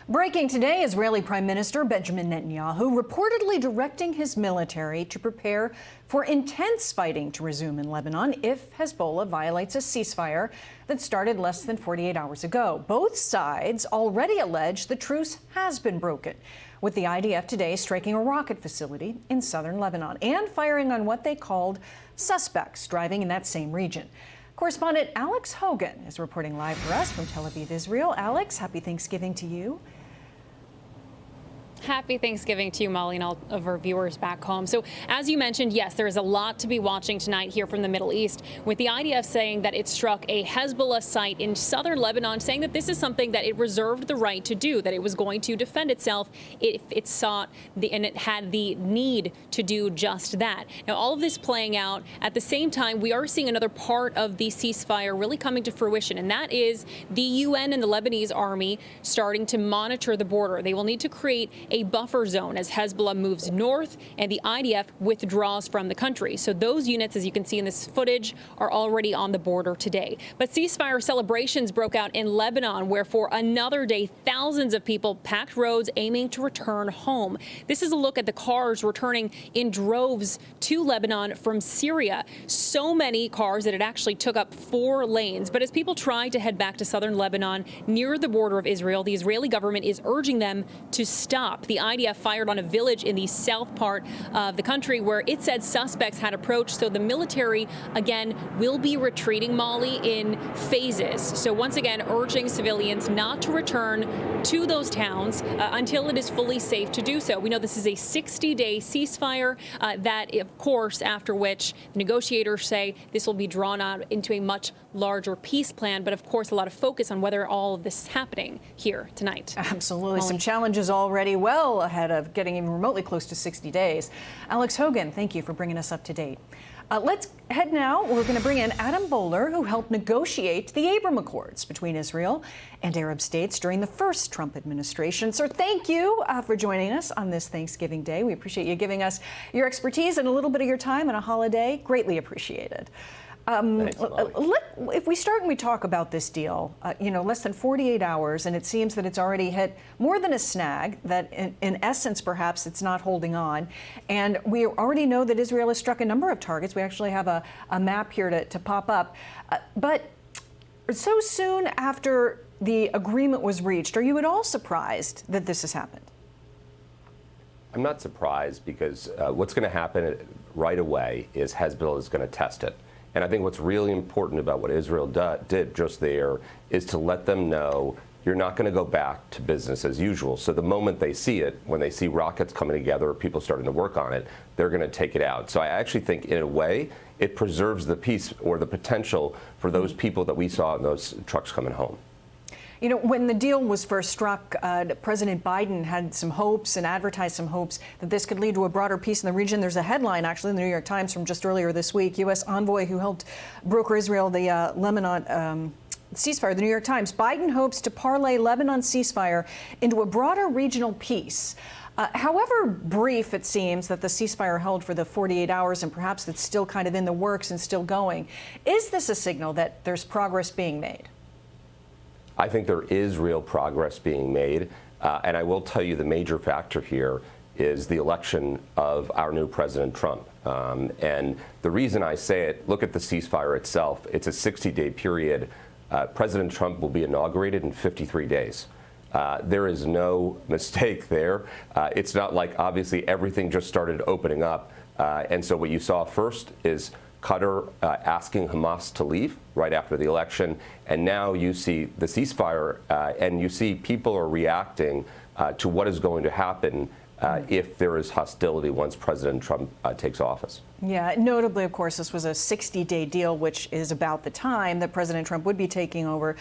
Breaking today, Israeli Prime Minister Benjamin Netanyahu reportedly directing his military to prepare for intense fighting to resume in Lebanon if Hezbollah violates a ceasefire that started less than 48 hours ago. Both sides already allege the truce has been broken, with the IDF today striking a rocket facility in southern Lebanon and firing on what they called suspects driving in that same region. Correspondent Alex Hogan is reporting live for us from Tel Aviv, Israel. Alex, happy Thanksgiving to you. Happy Thanksgiving to you, Molly, and all of our viewers back home. So, as you mentioned, yes, there is a lot to be watching tonight here from the Middle East, with the IDF saying that it struck a Hezbollah site in southern Lebanon, saying that this is something that it reserved the right to do, that it was going to defend itself if it sought and it had the need to do just that. Now, all of this playing out at the same time, we are seeing another part of the ceasefire really coming to fruition, and that is the UN and the Lebanese army starting to monitor the border. They will need to create a buffer zone as Hezbollah moves north and the IDF withdraws from the country. So those units, as you can see in this footage, are already on the border today. But ceasefire celebrations broke out in Lebanon, where for another day, thousands of people packed roads aiming to return home. This is a look at the cars returning in droves to Lebanon from Syria. So many cars that it actually took up 4 lanes. But as people tried to head back to southern Lebanon near the border of Israel, the Israeli government is urging them to stop. The IDF fired on a village in the south part of the country where it said suspects had approached. So the military, again, will be retreating, Molly, in phases. So once again, urging civilians not to return to those towns until it is fully safe to do so. We know this is a 60-day ceasefire that, of course, after which negotiators say this will be drawn out into a much larger peace plan. But, of course, a lot of focus on whether all of this is happening here tonight. Absolutely. Molly. Some challenges already well ahead of getting even remotely close to 60 days. Alex Hogan, thank you for bringing us up to date. Let's head now. We're going to bring in Adam Boehler, who helped negotiate the Abraham Accords between Israel and Arab states during the first Trump administration. Sir, thank you for joining us on this Thanksgiving Day. We appreciate you giving us your expertise and a little bit of your time on a holiday. Greatly appreciated. Thanks, If we start and we talk about this deal, less than 48 hours, and it seems that it's already hit more than a snag, that in essence, perhaps it's not holding on. And we already know that Israel has struck a number of targets. We actually have a map here to pop up. But so soon after the agreement was reached, are you at all surprised that this has happened? I'm not surprised because what's going to happen right away is Hezbollah is going to test it. And I think what's really important about what Israel did just there is to let them know you're not going to go back to business as usual. So the moment they see it, when they see rockets coming together, people starting to work on it, they're going to take it out. So I actually think, in a way, it preserves the peace or the potential for those people that we saw in those trucks coming home. You know, when the deal was first struck, President Biden had some hopes and advertised some hopes that this could lead to a broader peace in the region. There's a headline, actually, in the New York Times from just earlier this week. U.S. envoy who helped broker Israel the Lebanon ceasefire, the New York Times. Biden hopes to parlay Lebanon ceasefire into a broader regional peace. However brief it seems that the ceasefire held for the 48 hours, and perhaps it's still kind of in the works and still going, is this a signal that there's progress being made? I think there is real progress being made. And I will tell you the major factor here is the election of our new President Trump. And the reason I say it, look at the ceasefire itself. It's a 60-day period. President Trump will be inaugurated in 53 days. There is no mistake there. It's not like, obviously, everything just started opening up. And so what you saw first is Qatar asking Hamas to leave right after the election. And now you see the ceasefire and you see people are reacting to what is going to happen if there is hostility once President Trump takes office. Yeah, notably, of course, this was a 60-day deal, which is about the time that President Trump would be taking over.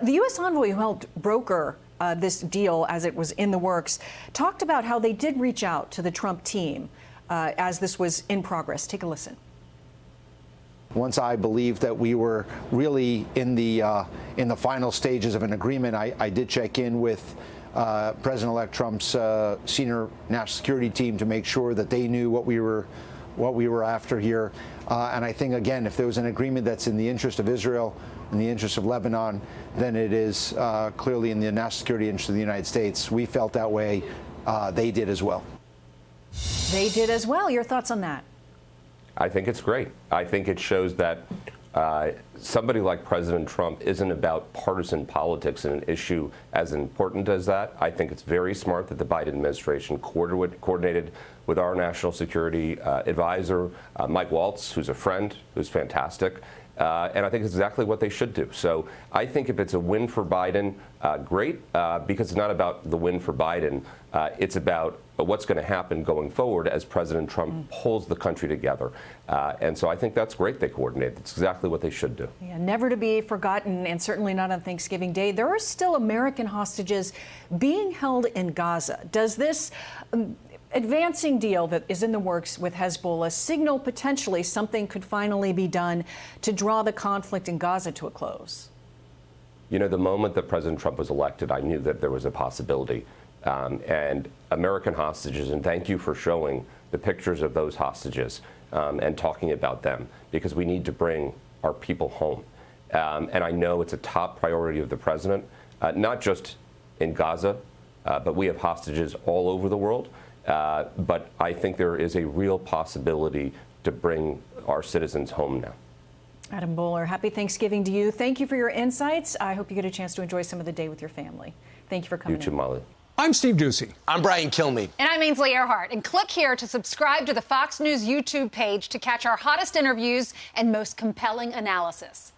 The U.S. envoy who helped broker this deal as it was in the works talked about how they did reach out to the Trump team as this was in progress. Take a listen. Once I believed that we were really in the final stages of an agreement, I did check in with President-elect Trump's senior national security team to make sure that they knew what we were after here. And I think, again, if there was an agreement that's in the interest of Israel, in the interest of Lebanon than it is clearly in the national security interest of the United States. We felt that way. They did as well. They did as well. Your thoughts on that? I think it's great. I think it shows that somebody like President Trump isn't about partisan politics in an issue as important as that. I think it's very smart that the Biden administration coordinated with our national security advisor, Mike Waltz, who's a friend, who's fantastic. And I think it's exactly what they should do. So I think if it's a win for Biden, great, because it's not about the win for Biden. It's about what's going to happen going forward as President Trump pulls the country together. And so I think that's great they coordinate. It's exactly what they should do. Yeah, never to be forgotten, and certainly not on Thanksgiving Day. There are still American hostages being held in Gaza. Does this advancing deal that is in the works with Hezbollah signal potentially something could finally be done to draw the conflict in Gaza to a close? You know, the moment that President Trump was elected, I knew that there was a possibility. And American hostages, and thank you for showing the pictures of those hostages and talking about them, because we need to bring our people home. And I know it's a top priority of the president, not just in Gaza, but we have hostages all over the world. But I think there is a real possibility to bring our citizens home now. Adam Boehler, happy Thanksgiving to you. Thank you for your insights. I hope you get a chance to enjoy some of the day with your family. Thank you for coming You too, in. Molly. I'm Steve Ducey. I'm Brian Kilmeade. And I'm Ainsley Earhart. And click here to subscribe to the Fox News YouTube page to catch our hottest interviews and most compelling analysis.